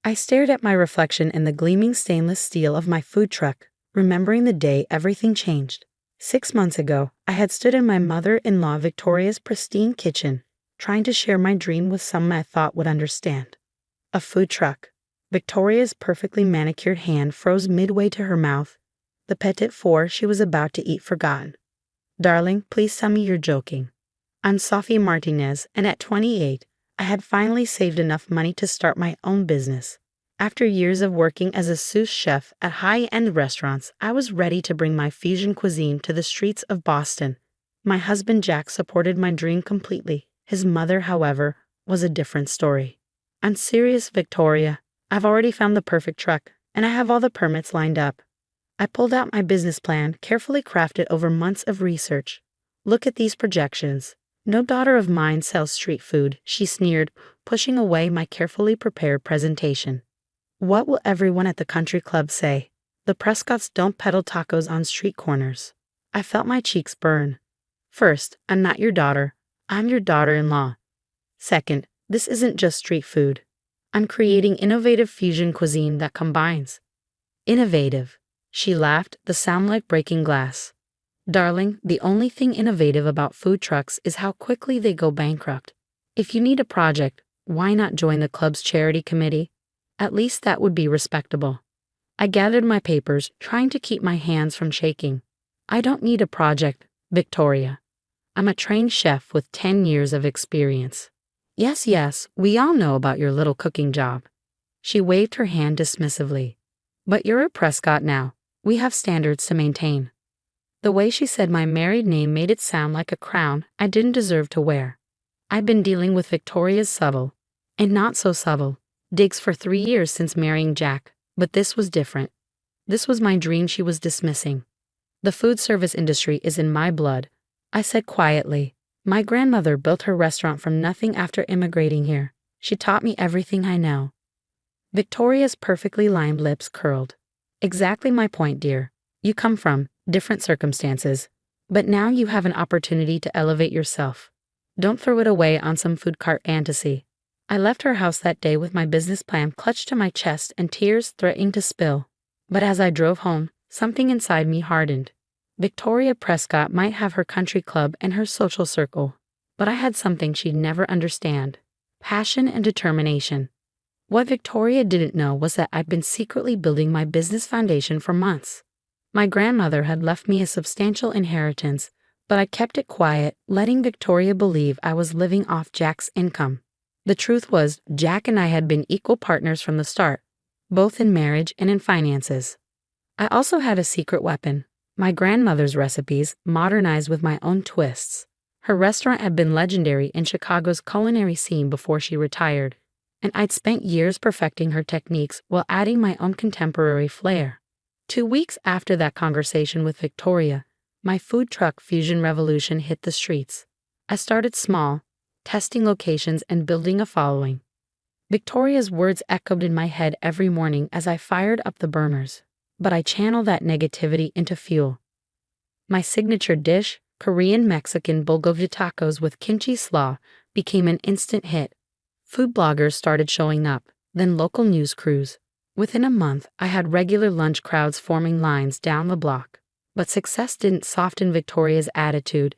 I stared at my reflection in the gleaming stainless steel of my food truck, remembering the day everything changed. 6 months ago, I had stood in my mother-in-law Victoria's pristine kitchen, trying to share my dream with someone I thought would understand. A food truck. Victoria's perfectly manicured hand froze midway to her mouth, the petit four she was about to eat forgotten. Darling, please tell me you're joking. I'm Sophie Martinez, and at 28, I had finally saved enough money to start my own business. After years of working as a sous chef at high-end restaurants, I was ready to bring my fusion cuisine to the streets of Boston. My husband Jack supported my dream completely. His mother, however, was a different story. I'm serious, Victoria. I've already found the perfect truck, and I have all the permits lined up. I pulled out my business plan, carefully crafted over months of research. Look at these projections. No daughter of mine sells street food, she sneered, pushing away my carefully prepared presentation. What will everyone at the country club say? The Prescotts don't peddle tacos on street corners. I felt my cheeks burn. First, I'm not your daughter. I'm your daughter-in-law. Second, this isn't just street food. I'm creating innovative fusion cuisine that combines. Innovative. She laughed, the sound like breaking glass. Darling, the only thing innovative about food trucks is how quickly they go bankrupt. If you need a project, why not join the club's charity committee? At least that would be respectable. I gathered my papers, trying to keep my hands from shaking. I don't need a project, Victoria. I'm a trained chef with 10 years of experience. Yes, we all know about your little cooking job. She waved her hand dismissively. But you're a Prescott now. We have standards to maintain. The way she said my married name made it sound like a crown I didn't deserve to wear. I've been dealing with Victoria's subtle, and not so subtle, digs for 3 years since marrying Jack, but this was different. This was my dream she was dismissing. The food service industry is in my blood, I said quietly. My grandmother built her restaurant from nothing after immigrating here. She taught me everything I know. Victoria's perfectly lined lips curled. Exactly my point, dear. You come from different circumstances, but now you have an opportunity to elevate yourself. Don't throw it away on some food cart fantasy. I left her house that day with my business plan clutched to my chest and tears threatening to spill. But as I drove home, something inside me hardened. Victoria Prescott might have her country club and her social circle, but I had something she'd never understand: passion and determination. What Victoria didn't know was that I'd been secretly building my business foundation for months. My grandmother had left me a substantial inheritance, but I kept it quiet, letting Victoria believe I was living off Jack's income. The truth was, Jack and I had been equal partners from the start, both in marriage and in finances. I also had a secret weapon: my grandmother's recipes, modernized with my own twists. Her restaurant had been legendary in Chicago's culinary scene before she retired, and I'd spent years perfecting her techniques while adding my own contemporary flair. 2 weeks after that conversation with Victoria, my food truck fusion revolution hit the streets. I started small, testing locations and building a following. Victoria's words echoed in my head every morning as I fired up the burners, but I channeled that negativity into fuel. My signature dish, Korean Mexican bulgogi tacos with kimchi slaw, became an instant hit. Food bloggers started showing up, then local news crews. Within a month, I had regular lunch crowds forming lines down the block. But success didn't soften Victoria's attitude.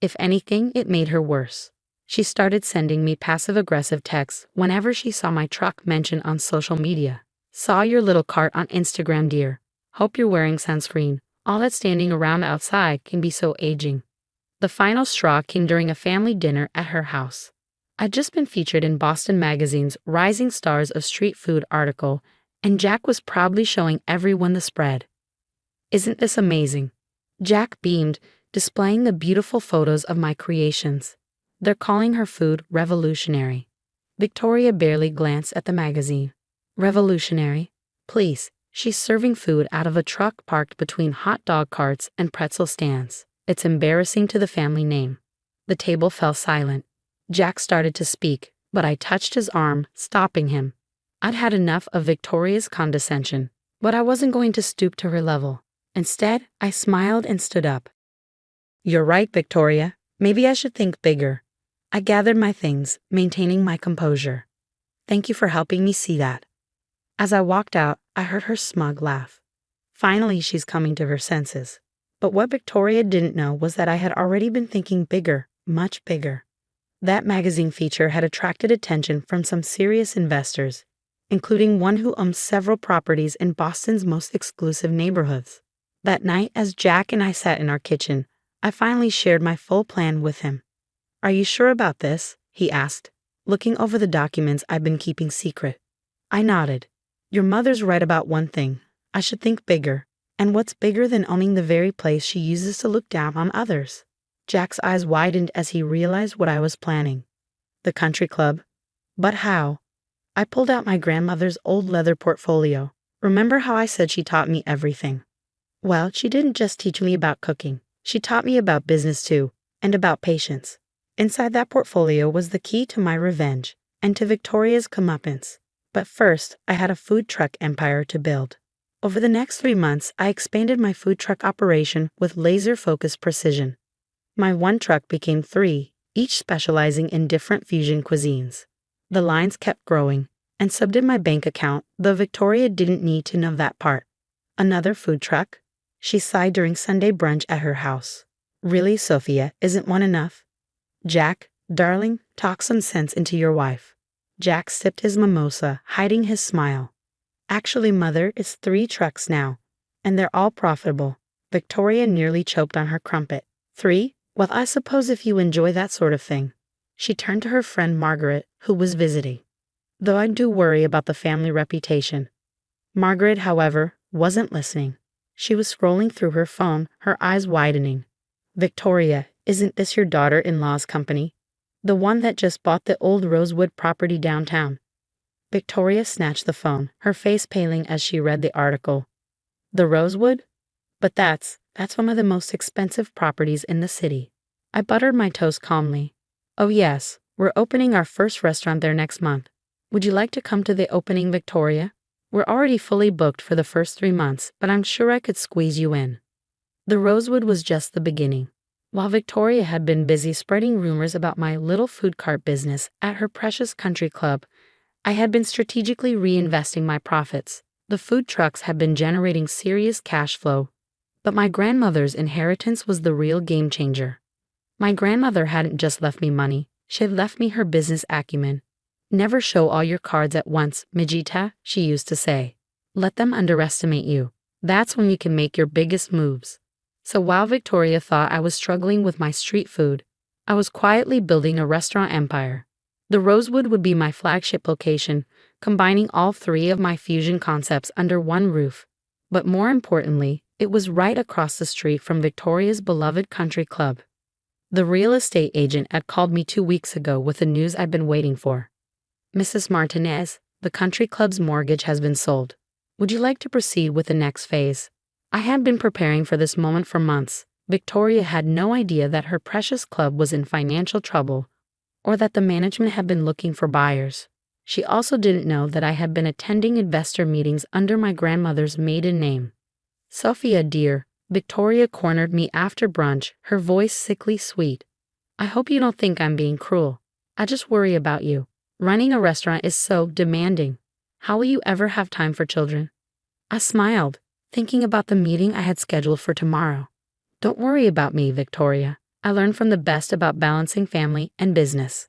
If anything, it made her worse. She started sending me passive-aggressive texts whenever she saw my truck mentioned on social media. Saw your little cart on Instagram, dear. Hope you're wearing sunscreen. All that standing around outside can be so aging. The final straw came during a family dinner at her house. I'd just been featured in Boston Magazine's Rising Stars of Street Food article, and Jack was proudly showing everyone the spread. Isn't this amazing? Jack beamed, displaying the beautiful photos of my creations. They're calling her food revolutionary. Victoria barely glanced at the magazine. Revolutionary? Please, she's serving food out of a truck parked between hot dog carts and pretzel stands. It's embarrassing to the family name. The table fell silent. Jack started to speak, but I touched his arm, stopping him. I'd had enough of Victoria's condescension, but I wasn't going to stoop to her level. Instead, I smiled and stood up. You're right, Victoria. Maybe I should think bigger. I gathered my things, maintaining my composure. Thank you for helping me see that. As I walked out, I heard her smug laugh. Finally, she's coming to her senses. But what Victoria didn't know was that I had already been thinking bigger, much bigger. That magazine feature had attracted attention from some serious investors, including one who owns several properties in Boston's most exclusive neighborhoods. That night, as Jack and I sat in our kitchen, I finally shared my full plan with him. "Are you sure about this?" he asked, looking over the documents I'd been keeping secret. I nodded. "Your mother's right about one thing. I should think bigger. And what's bigger than owning the very place she uses to look down on others?" Jack's eyes widened as he realized what I was planning. "The country club. But how?" I pulled out my grandmother's old leather portfolio. Remember how I said she taught me everything? Well, she didn't just teach me about cooking. She taught me about business too, and about patience. Inside that portfolio was the key to my revenge, and to Victoria's comeuppance. But first, I had a food truck empire to build. Over the next 3 months, I expanded my food truck operation with laser-focused precision. My one truck became 3, each specializing in different fusion cuisines. The lines kept growing, and so did my bank account, though Victoria didn't need to know that part. "Another food truck?" She sighed during Sunday brunch at her house. "Really, Sophia, isn't one enough?" "Jack, darling, talk some sense into your wife." Jack sipped his mimosa, hiding his smile. "Actually, Mother, it's 3 trucks now, and they're all profitable." Victoria nearly choked on her crumpet. "3? Well, I suppose if you enjoy that sort of thing." She turned to her friend Margaret, who was visiting. "Though I do worry about the family reputation." Margaret, however, wasn't listening. She was scrolling through her phone, her eyes widening. "Victoria, isn't this your daughter-in-law's company? The one that just bought the old Rosewood property downtown?" Victoria snatched the phone, her face paling as she read the article. "The Rosewood? But that's one of the most expensive properties in the city." I buttered my toast calmly. "Oh yes, we're opening our first restaurant there next month. Would you like to come to the opening, Victoria? We're already fully booked for the first 3 months, but I'm sure I could squeeze you in." The Rosewood was just the beginning. While Victoria had been busy spreading rumors about my little food cart business at her precious country club, I had been strategically reinvesting my profits. The food trucks had been generating serious cash flow. But my grandmother's inheritance was the real game changer. My grandmother hadn't just left me money, she had left me her business acumen. "Never show all your cards at once, Mijita," she used to say. "Let them underestimate you. That's when you can make your biggest moves." So while Victoria thought I was struggling with my street food, I was quietly building a restaurant empire. The Rosewood would be my flagship location, combining all 3 of my fusion concepts under one roof. But more importantly, it was right across the street from Victoria's beloved country club. The real estate agent had called me 2 weeks ago with the news I'd been waiting for. "Mrs. Martinez, the country club's mortgage has been sold. Would you like to proceed with the next phase?" I had been preparing for this moment for months. Victoria had no idea that her precious club was in financial trouble, or that the management had been looking for buyers. She also didn't know that I had been attending investor meetings under my grandmother's maiden name. "Sophia, dear," Victoria cornered me after brunch, her voice sickly sweet. "I hope you don't think I'm being cruel. I just worry about you. Running a restaurant is so demanding. How will you ever have time for children?" I smiled, thinking about the meeting I had scheduled for tomorrow. "Don't worry about me, Victoria. I learned from the best about balancing family and business."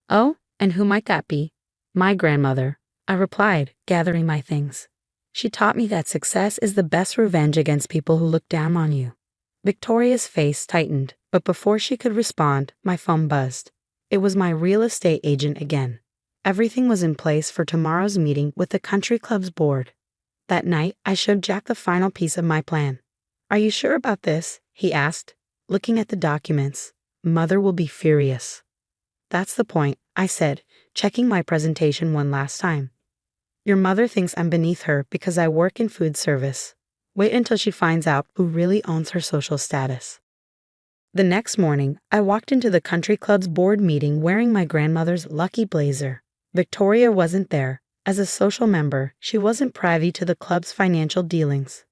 "Oh, and who might that be?" "My grandmother," I replied, gathering my things. "She taught me that success is the best revenge against people who look down on you." Victoria's face tightened, but before she could respond, my phone buzzed. It was my real estate agent again. Everything was in place for tomorrow's meeting with the country club's board. That night, I showed Jack the final piece of my plan. "Are you sure about this?" he asked, looking at the documents. "Mother will be furious." "That's the point," I said, checking my presentation one last time. "Your mother thinks I'm beneath her because I work in food service. Wait until she finds out who really owns her social status." The next morning, I walked into the country club's board meeting wearing my grandmother's lucky blazer. Victoria wasn't there. As a social member, she wasn't privy to the club's financial dealings.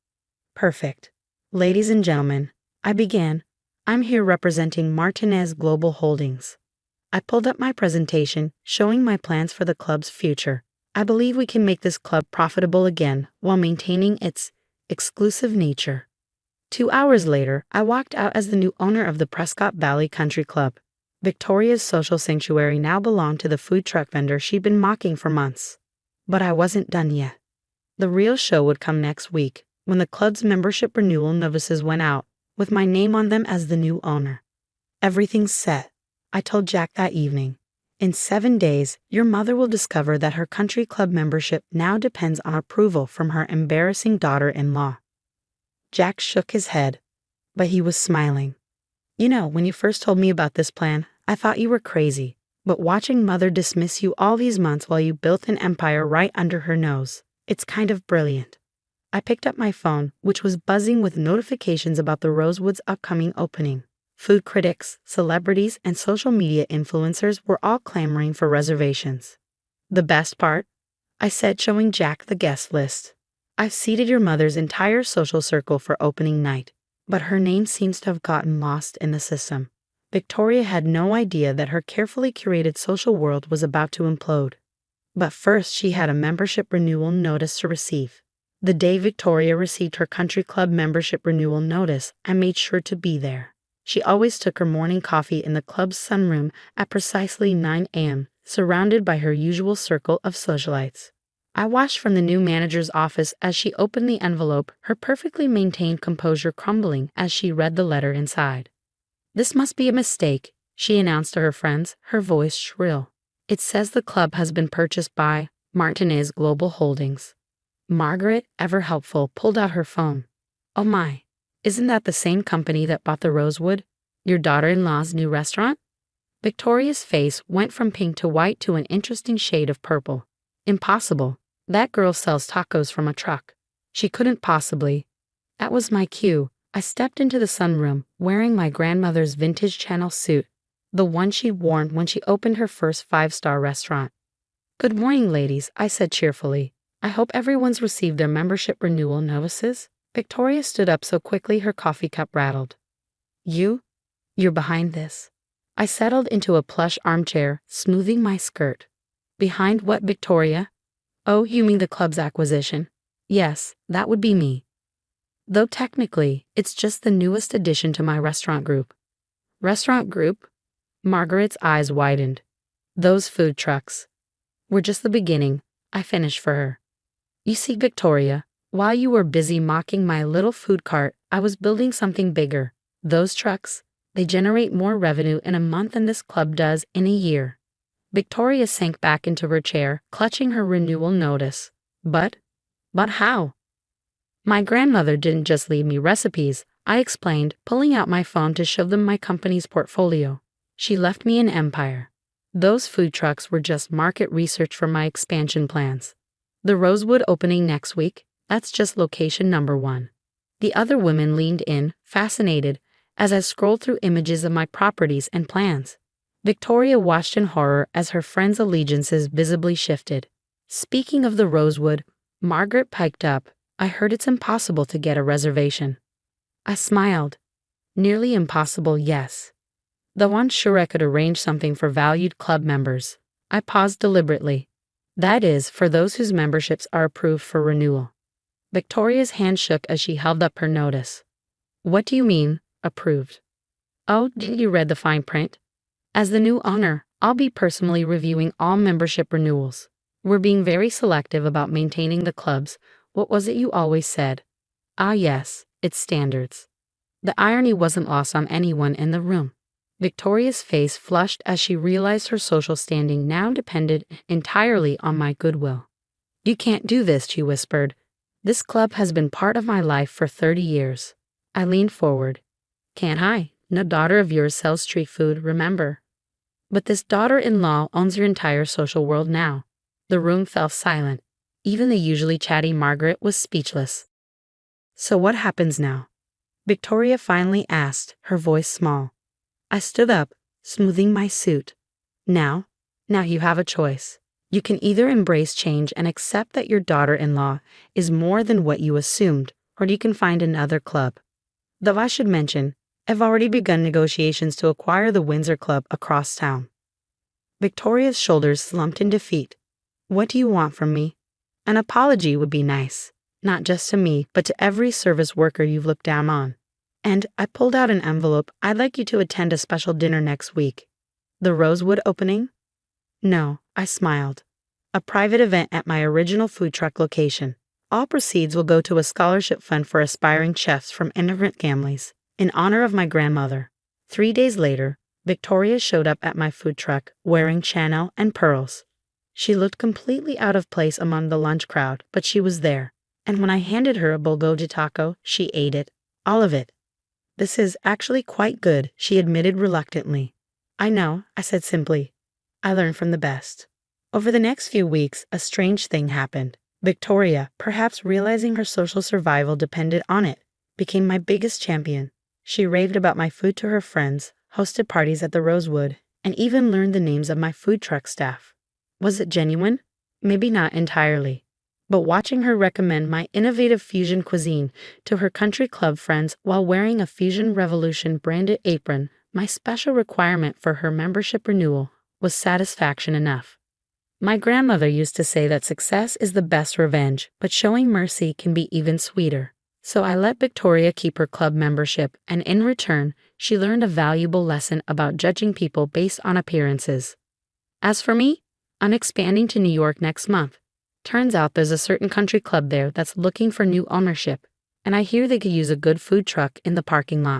"Perfect. Ladies and gentlemen," I began, "I'm here representing Martinez Global Holdings." I pulled up my presentation, showing my plans for the club's future. I believe we can make this club profitable again while maintaining its exclusive nature. 2 hours later, I walked out as the new owner of the Prescott Valley Country Club. Victoria's social sanctuary now belonged to the food truck vendor she'd been mocking for months. But I wasn't done yet. The real show would come next week, when the club's membership renewal notices went out, with my name on them as the new owner. Everything's set, I told Jack that evening. In 7 days, your mother will discover that her country club membership now depends on approval from her embarrassing daughter-in-law. Jack shook his head, but he was smiling. You know, when you first told me about this plan, I thought you were crazy, but watching Mother dismiss you all these months while you built an empire right under her nose, it's kind of brilliant. I picked up my phone, which was buzzing with notifications about the Rosewood's upcoming opening. Food critics, celebrities, and social media influencers were all clamoring for reservations. The best part? I said, showing Jack the guest list. I've seated your mother's entire social circle for opening night, but her name seems to have gotten lost in the system. Victoria had no idea that her carefully curated social world was about to implode. But first, she had a membership renewal notice to receive. The day Victoria received her country club membership renewal notice, I made sure to be there. She always took her morning coffee in the club's sunroom at precisely 9 a.m., surrounded by her usual circle of socialites. I watched from the new manager's office as she opened the envelope, her perfectly maintained composure crumbling as she read the letter inside. "This must be a mistake," she announced to her friends, her voice shrill. "It says the club has been purchased by Martinez Global Holdings." Margaret, ever helpful, pulled out her phone. "Oh my, isn't that the same company that bought the Rosewood? Your daughter-in-law's new restaurant?" Victoria's face went from pink to white to an interesting shade of purple. "Impossible. That girl sells tacos from a truck. She couldn't possibly." That was my cue. I stepped into the sunroom, wearing my grandmother's vintage Channel suit, the one she'd worn when she opened her first five-star restaurant. "Good morning, ladies," I said cheerfully. "I hope everyone's received their membership renewal notices." Victoria stood up so quickly her coffee cup rattled. You're behind this." I settled into a plush armchair, smoothing my skirt. "Behind what, Victoria?" "Oh, you mean the club's acquisition?" "Yes, that would be me. Though technically, it's just the newest addition to my restaurant group." "Restaurant group?" Margaret's eyes widened. "Those food trucks were just the beginning," I finished for her. "You see, Victoria, while you were busy mocking my little food cart, I was building something bigger. Those trucks, they generate more revenue in a month than this club does in a year." Victoria sank back into her chair, clutching her renewal notice. But how?" "My grandmother didn't just leave me recipes," I explained, pulling out my phone to show them my company's portfolio. "She left me an empire. Those food trucks were just market research for my expansion plans. The Rosewood opening next week, that's just location number 1. The other women leaned in, fascinated, as I scrolled through images of my properties and plans. Victoria watched in horror as her friends' allegiances visibly shifted. "Speaking of the Rosewood," Margaret piped up, "I heard it's impossible to get a reservation." I smiled. "Nearly impossible, yes. Though I'm sure I could arrange something for valued club members." I paused deliberately. "That is, for those whose memberships are approved for renewal." Victoria's hand shook as she held up her notice. "What do you mean, approved?" "Oh, didn't you read the fine print? As the new owner, I'll be personally reviewing all membership renewals. We're being very selective about maintaining the club's, what was it you always said? Ah yes, its standards." The irony wasn't lost on anyone in the room. Victoria's face flushed as she realized her social standing now depended entirely on my goodwill. "You can't do this," she whispered. "This club has been part of my life for 30 years. I leaned forward. "Can't I? No daughter of yours sells street food, remember." "But this daughter-in-law owns your entire social world now." The room fell silent. Even the usually chatty Margaret was speechless. "So what happens now?" Victoria finally asked, her voice small. I stood up, smoothing my suit. Now you have a choice. You can either embrace change and accept that your daughter-in-law is more than what you assumed, or you can find another club. Though I should mention, I've already begun negotiations to acquire the Windsor Club across town." Victoria's shoulders slumped in defeat. What do you want from me? An apology would be nice, not just to me, but to every service worker you've looked down on. And I pulled out an envelope. I'd like you to attend a special dinner next week. The Rosewood opening? No, I smiled. A private event at my original food truck location. All proceeds will go to a scholarship fund for aspiring chefs from immigrant families, in honor of my grandmother. 3 days later, Victoria showed up at my food truck wearing Chanel and pearls. She looked completely out of place among the lunch crowd, but she was there. And when I handed her a bulgogi taco, she ate it. All of it. This is actually quite good, she admitted reluctantly. I know, I said simply. I learned from the best. Over the next few weeks, a strange thing happened. Victoria, perhaps realizing her social survival depended on it, became my biggest champion. She raved about my food to her friends, hosted parties at the Rosewood, and even learned the names of my food truck staff. Was it genuine? Maybe not entirely. But watching her recommend my innovative fusion cuisine to her country club friends while wearing a Fusion Revolution branded apron, my special requirement for her membership renewal, was satisfaction enough. My grandmother used to say that success is the best revenge, but showing mercy can be even sweeter. So I let Victoria keep her club membership, and in return, she learned a valuable lesson about judging people based on appearances. As for me, I'm expanding to New York next month. Turns out there's a certain country club there that's looking for new ownership, and I hear they could use a good food truck in the parking lot.